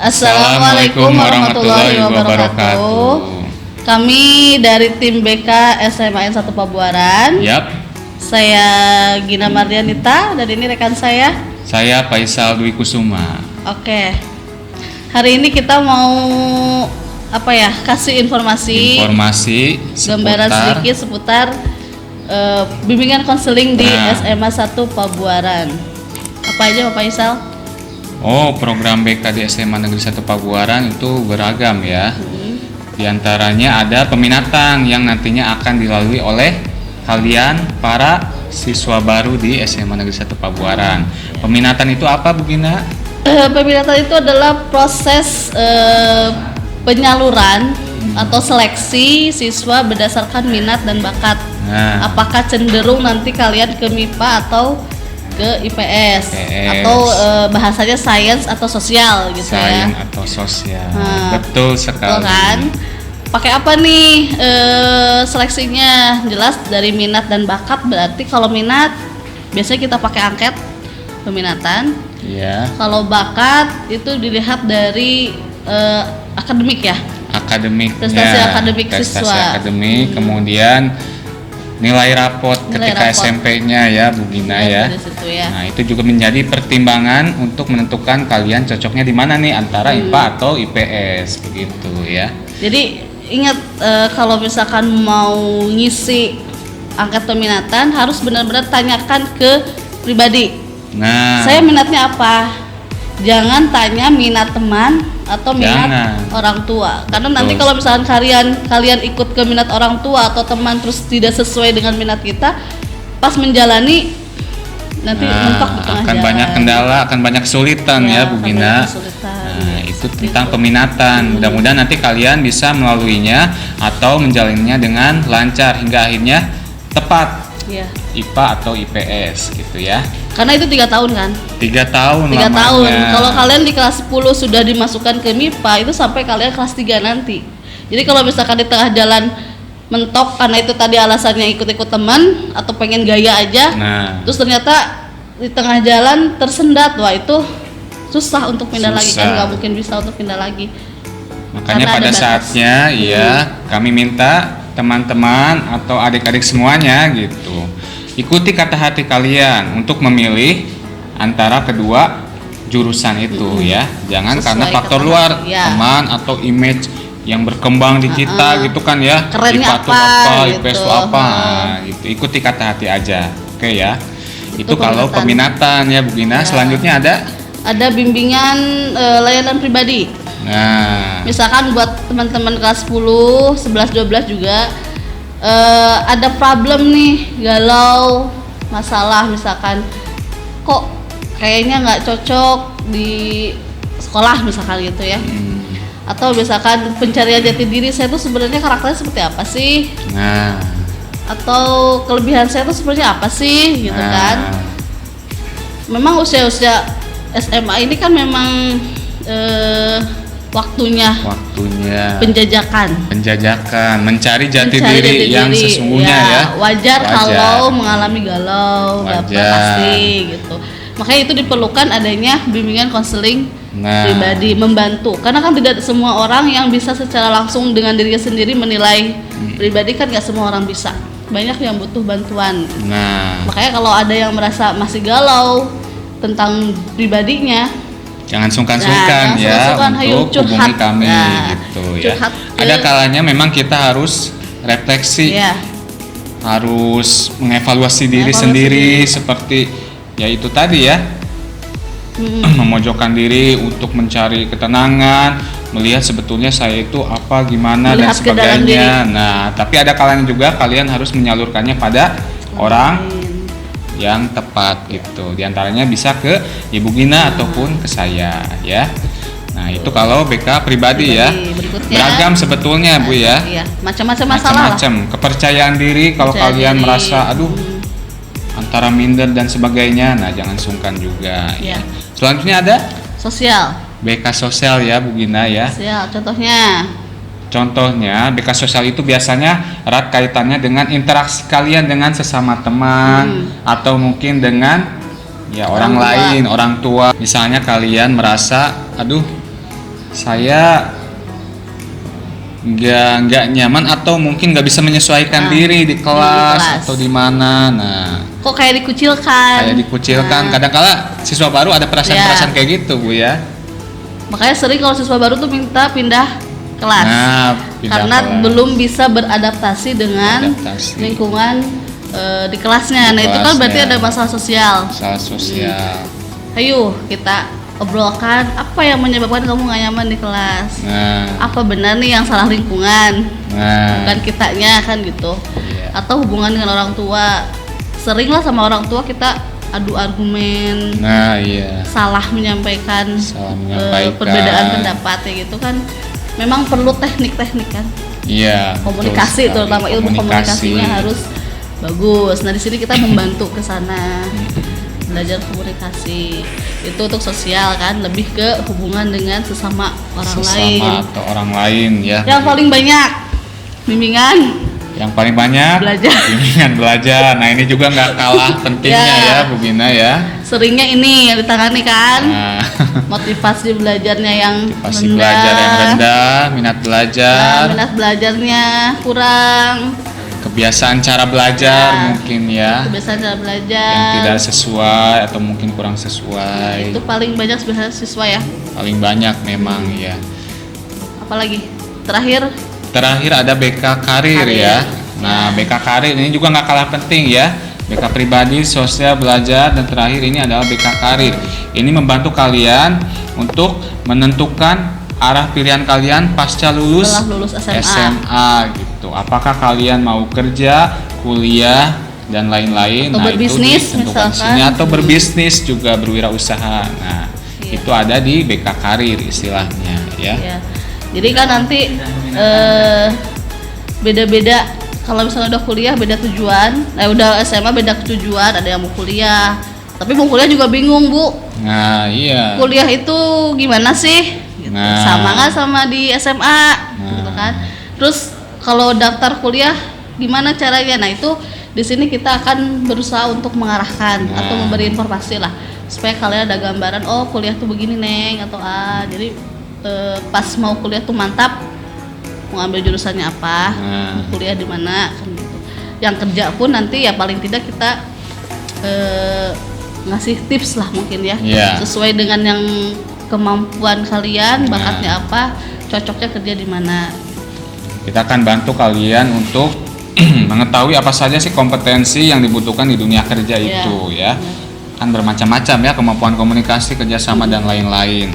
Assalamualaikum warahmatullahi wabarakatuh. Kami dari tim BK SMAN 1 Pabuaran. Yap. Saya Gina Mardianita dan ini rekan saya. Saya Faisal Dwi Kusuma. Oke. Hari ini kita mau kasih informasi gambaran sedikit seputar bimbingan konseling di SMA 1 Pabuaran. Apa aja Pak Faisal? Oh, program BK di SMA Negeri 1 Pabuaran itu beragam ya. Di antaranya ada peminatan yang nantinya akan dilalui oleh kalian para siswa baru di SMA Negeri 1 Pabuaran. Peminatan itu apa, Bu Gina? Peminatan itu adalah proses penyaluran atau seleksi siswa berdasarkan minat dan bakat. Apakah cenderung nanti kalian ke MIPA atau ke IPS. Atau bahasanya sains atau sosial gitu ya. Sains atau sosial. Betul sekali. Betul kan? Pakai apa nih seleksinya? Jelas dari minat dan bakat. Berarti kalau minat biasanya kita pakai angket peminatan. Iya. Kalau bakat itu dilihat dari akademik ya. Akademik. Prestasi akademik siswa. Akademik, kemudian nilai raport ketika SMP-nya ya Bu Gina ya. Nah itu juga menjadi pertimbangan untuk menentukan kalian cocoknya di mana nih antara IPA atau IPS begitu ya. Jadi ingat kalau misalkan mau ngisi angket peminatan harus benar-benar tanyakan ke pribadi. Nah, saya minatnya apa? Jangan tanya minat teman atau minat orang tua, karena nanti kalau misalkan kalian ikut ke minat orang tua atau teman terus tidak sesuai dengan minat kita, pas menjalani nanti mentok di tengah akan jalan. Banyak kendala, akan banyak kesulitan ya Bu Gina. Nah itu tentang peminatan. Mudah-mudahan nanti kalian bisa melaluinya atau menjalannya dengan lancar hingga akhirnya tepat IPA atau IPS gitu ya. Karena itu 3 tahun kan? 3 tahun. 3 tahun. Kalau kalian di kelas 10 sudah dimasukkan ke MIPA, itu sampai kalian kelas 3 nanti. Jadi kalau misalkan di tengah jalan mentok karena itu tadi alasannya ikut-ikut teman atau pengen gaya aja, terus ternyata di tengah jalan tersendat, wah itu susah untuk pindah lagi kan, nggak mungkin bisa untuk pindah lagi. Makanya pada saatnya kami minta teman-teman atau adik-adik semuanya gitu, ikuti kata hati kalian untuk memilih antara kedua jurusan itu ya. Jangan sesuai karena faktor luar, teman atau image yang berkembang di kita gitu kan ya. IPA itu apa, IPS itu apa, gitu. Ikuti kata hati aja. Oke ya. Itu kalau peminatan ya Bu Gina. Selanjutnya ada bimbingan layanan pribadi. Nah, misalkan buat teman-teman kelas 10, 11, 12 juga ada problem nih, galau, masalah misalkan kok kayaknya nggak cocok di sekolah misalkan gitu ya. Atau misalkan pencarian jati diri saya tuh sebenarnya karakternya seperti apa sih? Atau kelebihan saya tuh sebenarnya apa sih gitu kan. Memang usia-usia SMA ini kan memang waktunya penjajakan, mencari jati diri yang sesungguhnya ya. Wajar kalau mengalami galau, pasti gitu. Makanya itu diperlukan adanya bimbingan konseling pribadi, membantu. Karena kan tidak semua orang yang bisa secara langsung dengan dirinya sendiri menilai pribadi, kan nggak semua orang bisa. Banyak yang butuh bantuan. Makanya kalau ada yang merasa masih galau tentang pribadinya, jangan sungkan-sungkan untuk hubungi kami gitu ya. Ada kalanya memang kita harus refleksi, harus mengevaluasi diri sendiri seperti ya itu tadi ya, memojokkan diri untuk mencari ketenangan, melihat sebetulnya saya itu apa, gimana dan sebagainya. Nah, tapi ada kalanya juga kalian harus menyalurkannya pada orang yang tepat gitu. Di antaranya bisa ke Ibu Gina ataupun ke saya ya. Nah, itu kalau BK pribadi ya. Beragam sebetulnya Bu ya. Iya, macam-macam masalah. Kepercayaan diri kalau kalian merasa aduh antara minder dan sebagainya. Nah, jangan sungkan juga ya. Selanjutnya ada sosial. BK sosial ya Bu Gina ya. Sosial, Contohnya BK sosial itu biasanya erat kaitannya dengan interaksi kalian dengan sesama teman atau mungkin dengan Ya, orang lain, orang tua. Misalnya kalian merasa, aduh, saya nggak nyaman atau mungkin nggak bisa menyesuaikan diri di kelas atau di mana. Nah, kok kayak dikucilkan? Kadang-kala siswa baru ada perasaan-perasaan kayak gitu, Bu ya. Makanya sering kalau siswa baru tuh minta pindah kelas. Karena kelas. belum bisa beradaptasi dengan lingkungan di kelasnya. Nah, itu kan berarti ada masalah sosial. Ayo kita obrolkan apa yang menyebabkan kamu gak nyaman di kelas. Apa benar nih yang salah lingkungan? Bukan kitanya kan gitu. Atau hubungan dengan orang tua. Sering lah sama orang tua kita adu argumen. Salah menyampaikan perbedaan pendapat ya gitu kan. Memang perlu teknik-teknik kan. Komunikasi terutama ilmu komunikasinya harus bagus. Nah, di sini kita membantu ke sana. Belajar komunikasi. Itu untuk sosial kan, lebih ke hubungan dengan sesama lain atau orang lain ya. Yang paling banyak bimbingan. Yang paling banyak bimbingan belajar. Nah, ini juga nggak kalah pentingnya ya, Bu Gina ya. Seringnya ini yang ditangani kan. Motivasi belajarnya yang rendah, minat belajarnya kurang. Kebiasaan cara belajar mungkin ya. Kebiasaan cara belajar yang tidak sesuai atau mungkin kurang sesuai. Itu paling banyak sebenarnya siswa ya. Paling banyak memang ya. Apalagi terakhir ada BK Karir ya. Nah, BK Karir ini juga nggak kalah penting ya. BK pribadi, sosial, belajar, dan terakhir ini adalah BK Karir. Ini membantu kalian untuk menentukan arah pilihan kalian pasca lulus SMA gitu. Apakah kalian mau kerja, kuliah, dan lain-lain. Atau berbisnis misalkan. Atau berbisnis juga, berwirausaha. Nah, itu ada di BK Karir istilahnya ya. Jadi kan nanti beda-beda. Kalau misalnya udah kuliah beda tujuan. Udah SMA beda tujuan. Ada yang mau kuliah, tapi mau kuliah juga bingung, Bu. Nah, iya. Kuliah itu gimana sih? Gitu. Sama nggak sama di SMA, gitu kan? Terus kalau daftar kuliah gimana caranya? Nah, itu di sini kita akan berusaha untuk mengarahkan atau memberi informasi lah supaya kalian ada gambaran. Oh, kuliah tuh begini, Neng, atau jadi pas mau kuliah tuh mantap. Mau ambil jurusannya apa? Mau kuliah di mana? Kan gitu. Yang kerja pun nanti ya paling tidak kita ngasih tips lah mungkin ya. Sesuai dengan yang kemampuan kalian, bakatnya apa, cocoknya kerja di mana. Kita akan bantu kalian untuk mengetahui apa saja sih kompetensi yang dibutuhkan di dunia kerja itu ya. Kan bermacam-macam ya, kemampuan komunikasi, kerjasama, dan lain-lain.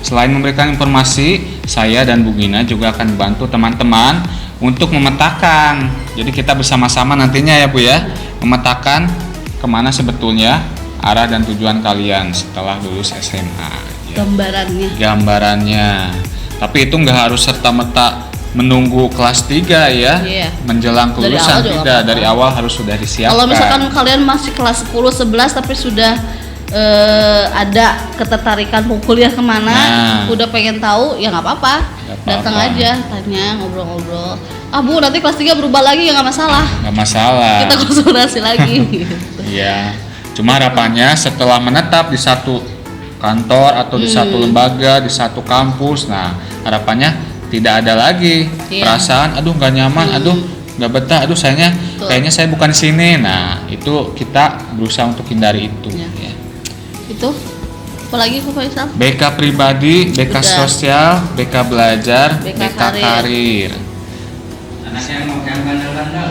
Selain memberikan informasi, saya dan Bu Gina juga akan bantu teman-teman untuk memetakan. Jadi kita bersama-sama nantinya ya Bu ya, memetakan kemana sebetulnya arah dan tujuan kalian setelah lulus SMA. Gambarannya. Tapi itu nggak harus serta-merta menunggu kelas 3 ya. Menjelang kelulusan tidak, dari awal harus sudah disiapkan. Kalau misalkan kalian masih kelas 10, 11 tapi sudah ada ketertarikan mau kuliah kemana, udah pengen tahu, ya nggak apa-apa. Datang aja, tanya, ngobrol-ngobrol. Bu, nanti kelas 3 berubah lagi ya nggak masalah. Nggak masalah. Kita konsultasi lagi. Iya. Cuma harapannya setelah menetap di satu kantor atau di satu lembaga, di satu kampus, nah harapannya tidak ada lagi perasaan aduh nggak nyaman, aduh nggak betah, aduh kayaknya saya bukan di sini. Nah, itu kita berusaha untuk hindari itu ya. Itu apalagi Pak Faisal? BK pribadi, BK sosial, BK belajar, BK karir. Anak yang mau yang bandel-bandel.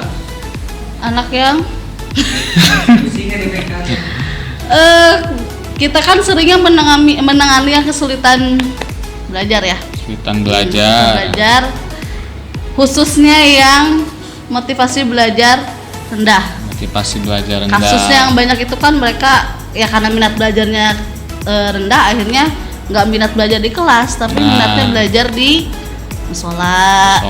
Anak yang kita kan seringnya menangani yang kesulitan belajar ya. Kesulitan belajar. Khususnya yang motivasi belajar rendah. Kasusnya yang banyak itu kan mereka ya karena minat belajarnya rendah, akhirnya nggak minat belajar di kelas, tapi minatnya belajar di musola.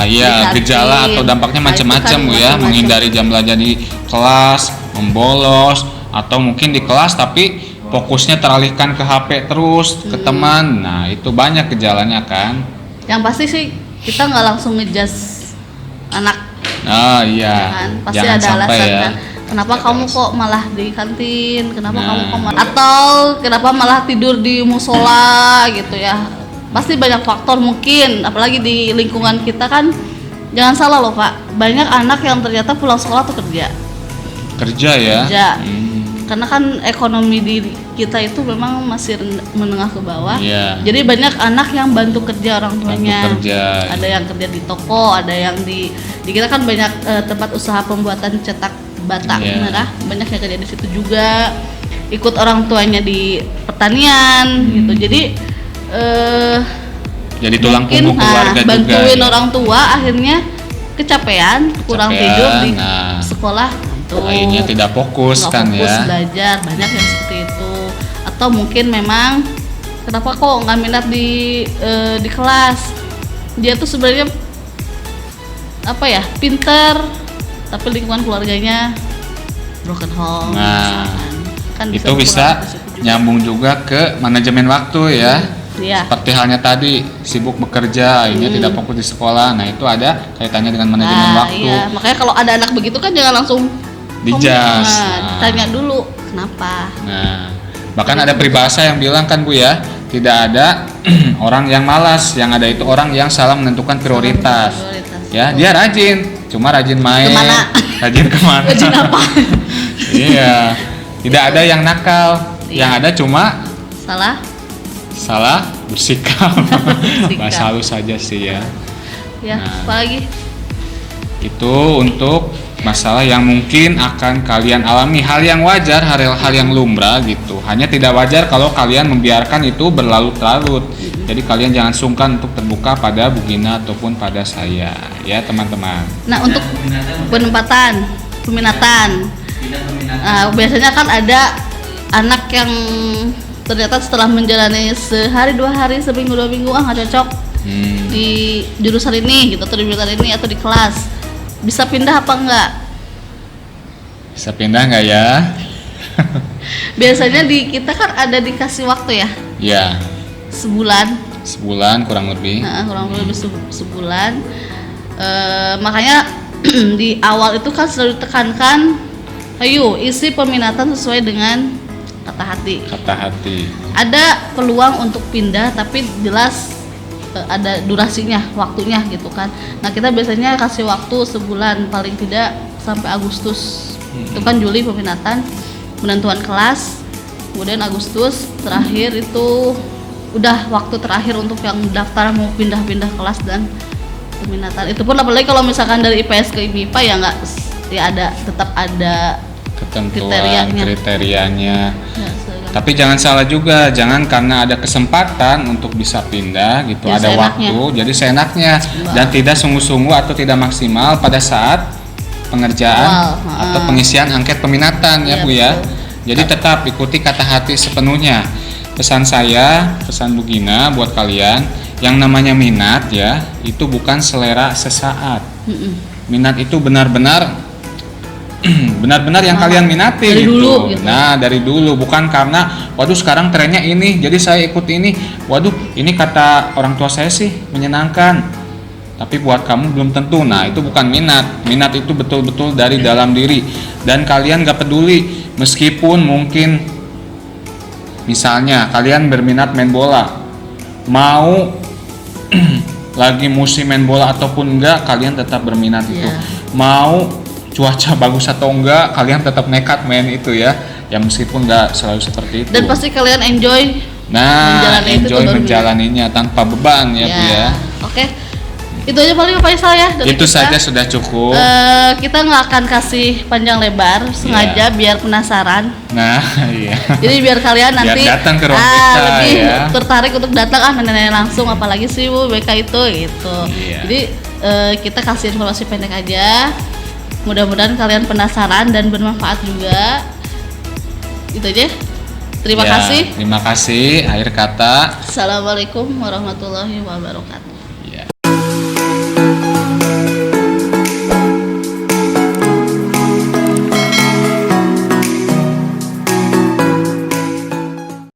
Iya, gejala atau dampaknya macam-macam ya. Menghindari jam belajar di kelas, membolos, atau mungkin di kelas tapi fokusnya teralihkan ke HP terus, ke teman. Nah, itu banyak gejalanya kan. Yang pasti sih kita nggak langsung ngejudge anak. Iya. Kan? Pasti jangan ada alasan kan. kenapa kamu kok malah di kantin, kenapa kamu kok atau kenapa malah tidur di musola gitu ya. Pasti banyak faktor mungkin, apalagi di lingkungan kita kan. Jangan salah loh Pak, banyak anak yang ternyata pulang sekolah tuh kerja ya. Karena kan ekonomi di kita itu memang masih menengah ke bawah. Jadi banyak anak yang bantu kerja orang tuanya. Ada yang kerja di toko, ada yang di kita kan banyak tempat usaha pembuatan cetak bata merah, banyak yang kerja di situ juga. Ikut orang tuanya di pertanian gitu. Jadi tulang punggung keluarga juga. Bantuin orang tua akhirnya kecapean, kurang tidur di sekolah. Akhirnya tidak fokus kan ya. Belajar, banyak yang seperti itu. Atau mungkin memang kenapa kok nggak minat di kelas? Dia tuh sebenarnya pinter, tapi lingkungan keluarganya broken home. Kan itu bisa nyambung juga ke manajemen waktu ya. Seperti halnya tadi sibuk bekerja, akhirnya tidak fokus di sekolah. Nah itu ada kaitannya dengan manajemen waktu. Makanya kalau ada anak begitu kan jangan langsung dijas. Tanya dulu kenapa. Bahkan ada peribahasa yang bilang kan Bu ya, tidak ada orang yang malas, yang ada itu orang yang salah menentukan prioritas. Ya dia rajin, cuma rajin main. Rajin kemana? Rajin apa? Iya, tidak ada yang nakal, yang ada cuma salah bersikap. Bahasa halus saja sih ya. Apalagi itu untuk masalah yang mungkin akan kalian alami, hal yang wajar, hal yang lumrah gitu. Hanya tidak wajar kalau kalian membiarkan itu berlarut-larut. Jadi kalian jangan sungkan untuk terbuka pada Bu Gina ataupun pada saya ya teman-teman. Nah untuk peminatan. Biasanya kan ada anak yang ternyata setelah menjalani sehari, 2 hari, seminggu, 2 minggu nggak cocok di jurusan ini gitu, atau di jurusan ini atau di kelas, bisa pindah apa enggak? Bisa pindah nggak ya? Biasanya di kita kan ada dikasih waktu ya? Iya. Sebulan kurang lebih. Kurang lebih sebulan. Makanya di awal itu kan selalu ditekankan, ayo isi peminatan sesuai dengan kata hati. Ada peluang untuk pindah tapi jelas ada durasinya, waktunya gitu kan. Nah kita biasanya kasih waktu sebulan paling tidak sampai Agustus. Itu kan Juli peminatan, penentuan kelas, kemudian Agustus terakhir itu udah waktu terakhir untuk yang daftar mau pindah-pindah kelas dan peminatan. Itu pun apalagi kalau misalkan dari IPS ke IPA ya nggak, ya tetap ada ketentuan kriterianya. Tapi jangan salah juga, jangan karena ada kesempatan untuk bisa pindah gitu, ya, ada waktu, jadi seenaknya dan tidak sungguh-sungguh atau tidak maksimal pada saat pengerjaan atau pengisian angket peminatan ya Bu ya. Jadi tetap ikuti kata hati sepenuhnya. Pesan Bu Gina buat kalian, yang namanya minat ya, itu bukan selera sesaat. Minat itu benar-benar yang kalian minati dari gitu. Dulu, gitu. Nah dari dulu, bukan karena waduh sekarang trennya ini jadi saya ikut ini, waduh ini kata orang tua saya sih menyenangkan, tapi buat kamu belum tentu. Nah itu bukan minat itu betul-betul dari dalam diri, dan kalian gak peduli meskipun mungkin misalnya kalian berminat main bola, mau lagi musim main bola ataupun enggak, kalian tetap berminat itu. Mau cuaca bagus atau enggak, kalian tetap nekat main itu ya. Ya meskipun enggak selalu seperti itu. Dan pasti kalian enjoy. Enjoy menjalaninya tanpa beban ya Bu ya. Oke. Itu aja paling Pak Faisal ya dari itu kita. Saja sudah cukup. Kita nggak akan kasih panjang lebar, sengaja biar penasaran. Nah, iya. Jadi biar kalian nanti datang ke ruang BK lebih ya. tertarik untuk datang nanya langsung, apalagi sih Bu BK itu gitu. Iya. Jadi kita kasih informasi pendek aja. Mudah-mudahan kalian penasaran dan bermanfaat juga. Itu aja. Terima kasih. Terima kasih. Akhir kata. Assalamualaikum warahmatullahi wabarakatuh.